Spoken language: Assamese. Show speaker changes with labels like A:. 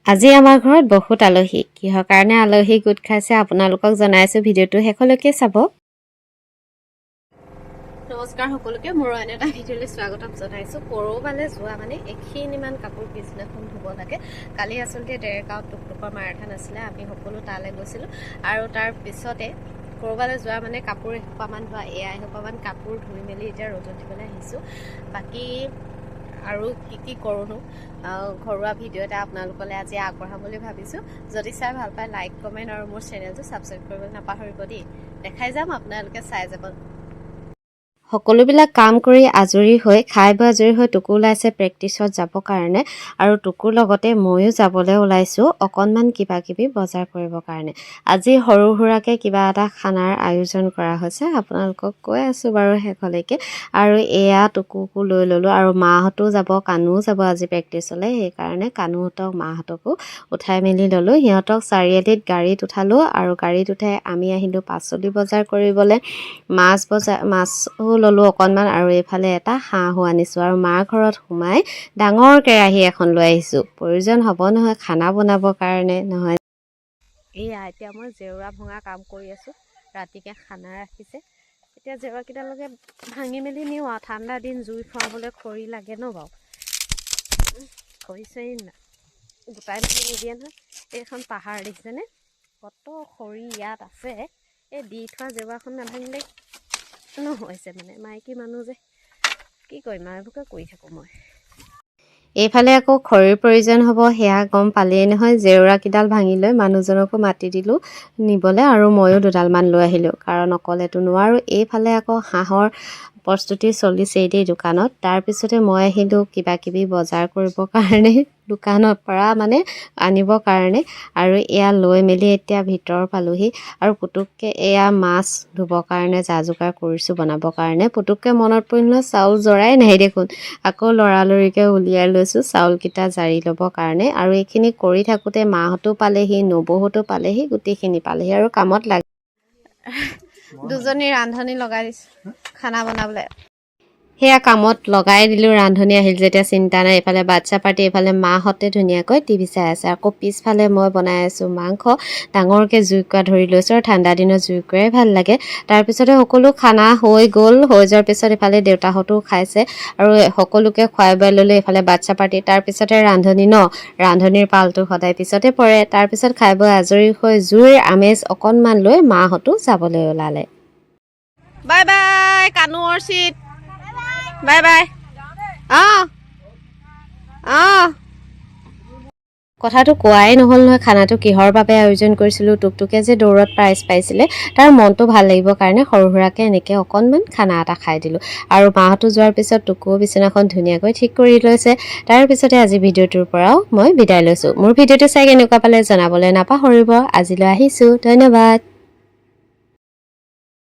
A: আজি আমাৰ ঘৰত বহুত আলহী কিহৰ কাৰণে আলহী গোট খাইছে আপোনালোকক জনাইছো ভিডিঅ'টো শেষলৈকে চাব নমস্কাৰ সকলোকে মোৰ আন এটা ভিডিঅ'লৈ স্বাগতম জনাইছো কৰবালে যোৱা মানে এখিনিমান কাপোৰ পিছদিনাখন ধুব লাগে কালি আচলতে ডেৰগাঁৱত টুকটুকৰ মাৰাথান আছিলে আমি সকলো তালৈ গৈছিলো আৰু তাৰ পিছতে কৰবালে যোৱা মানে কাপোৰ এসোপামান ধোৱা এসোপামান কাপোৰ ধুই মেলি এতিয়া ৰ'দত দিবলৈ আহিছো বাকি আৰু কি কৰোনো ঘৰুৱা ভিডিঅ' এটা আপোনালোকলৈ আজি আগবঢ়াম বুলি ভাবিছো যদি চাই ভাল পায় লাইক কমেন্ট আৰু মোৰ চেনেলটো সাবস্ক্ৰাইব কৰিবলৈ নাপাহৰিব দেই দেখাই যাম আপোনালোকে চাই যাব সকলোবিলাক কাম কৰি আজৰি হৈ খাই বৈ আজৰি হৈ টুকু ওলাইছে প্ৰেক্টিছত যাব কাৰণে আৰু টুকুৰ লগতে ময়ো যাবলৈ ওলাইছো অকনমান কিবা কিবি বজাৰ কৰিব কাৰণে আজি সৰু সুৰাকে কিবা এটা খানাৰ আয়োজন কৰা হৈছে আপোনালোকক কৈ আছো বাৰু শেষলৈকে আৰু এয়া টুকুকো লৈ ললো আৰু মাহঁতো যাব কানুও যাব আজি প্ৰেক্টিছলৈ সেই কাৰণে কানুহঁতক মাহঁতকো উঠাই মেলি ললো সিহঁতক চাৰিআলিত গাড়ীত উঠালো আৰু গাড়ীত উঠাই আমি আহিলো পাচলি বজাৰ কৰিবলৈ মাছও ললো অকনমান আৰু এইফালে এটা হাঁহো আনিছো আৰু মাৰ ঘৰত সোমাই ডাঙৰ কেৰাহী এখন লৈ আহিছো প্ৰয়োজন হ'ব নহয় খানা বনাবৰ কাৰণে নহয় এয়া এতিয়া মই জেউৰা ভঙা কাম কৰি আছো ৰাতিকে খানা ৰাখিছে এতিয়া জেউৰাকেইটালৈকে ভাঙি মেলি নিওঁ আৰু ঠাণ্ডা দিন জুই ফুৱাবলৈ খৰি লাগে ন বাৰু খৰিছেই না গোটাই মেলি নিদিয়ে নহয় এইখন পাহাৰ দেখিছেনে কত খৰি ইয়াত আছে এই দি থোৱা জেউৰাখন নাভাঙিলে নহৈছে মানে মাইকী মানুহ যে কি কৰিম এইবোৰকে কৰি থাকোঁ মই এইফালে আকৌ খৰিৰ প্ৰয়োজন হ'ব সেয়া গম পালেই নহয় জেউৰাকেইডাল ভাঙি লৈ মানুহজনকো মাতি দিলোঁ নিবলৈ আৰু ময়ো দুডালমান লৈ আহিলোঁ কাৰণ অকলেতো নোৱাৰোঁ এইফালে আকৌ হাঁহৰ প্ৰস্তুতি চলিছেই দেই দোকানত তাৰপিছতে মই আহিলোঁ কিবা কিবি বজাৰ কৰিবৰ কাৰণে দোকানৰ পৰা মানে আনিবৰ কাৰণে আৰু এয়া লৈ মেলি এতিয়া ভিতৰ পালোহি আৰু পুতুককৈ এয়া মাছ ধুবৰ কাৰণে যা যোগাৰ কৰিছোঁ বনাবৰ কাৰণে পুতুককৈ মনত পৰিল চাউল জৰাই নাই দেখোন আকৌ লৰালৰিকৈ উলিয়াই লৈছোঁ চাউলকেইটা জাৰি ল'বৰ কাৰণে আৰু এইখিনি কৰি থাকোঁতে মাহঁতো পালেহি নবৌহঁতো পালেহি গোটেইখিনি পালেহি আৰু কামত লাগে দুজনী ৰান্ধনি লগাই দিছোঁ খানা বনাবলৈ সেয়া কামত লগাই দিলোঁ ৰান্ধনি আহিল যেতিয়া চিন্তা নাই এইফালে বাচ্ছা পাৰ্টি এইফালে মাহঁতে ধুনীয়াকৈ টিভি চাই আছে আকৌ পিছফালে মই বনাই আছোঁ মাংস ডাঙৰকৈ জুইকুৰা ধৰি লৈছোঁ আৰু ঠাণ্ডা দিনত জুইকুৰাই ভাল লাগে তাৰপিছতে সকলো খানা হৈ গ'ল হৈ যোৱাৰ পিছত এইফালে দেউতাহঁতো খাইছে আৰু সকলোকে খুৱাই বোৱাই ল'লে এইফালে বাচ্ছা পাৰ্টি তাৰপিছতে ৰান্ধনিৰ পালটো সদায় পিছতে পৰে তাৰপিছত খাই বৈ আজৰি হৈ জুইৰ আমেজ অকণমান লৈ মাহঁতো যাবলৈ ওলালে bye bye Kanu অৰ্চিত bye bye কথাটো কোৱাই নহ'ল নহয় খানাটো কিহৰ বাবে আয়োজন কৰিছিলোঁ টুকটুকে যে দৌৰত প্ৰাইজ পাইছিলে তাৰ মনটো ভাল লাগিবৰ কাৰণে সৰু সুৰাকৈ এনেকৈ অকণমান খানা এটা খাই দিলোঁ আৰু মাহঁতো যোৱাৰ পিছত টুকুও বিচনাখন ধুনীয়াকৈ ঠিক কৰি লৈছে তাৰপিছতে আজি ভিডিঅ'টোৰ পৰাও মই বিদায় লৈছোঁ মোৰ ভিডিঅ'টো চাই কেনেকুৱা পালে জনাবলৈ নাপাহৰিব আজিলৈ আহিছোঁ ধন্যবাদ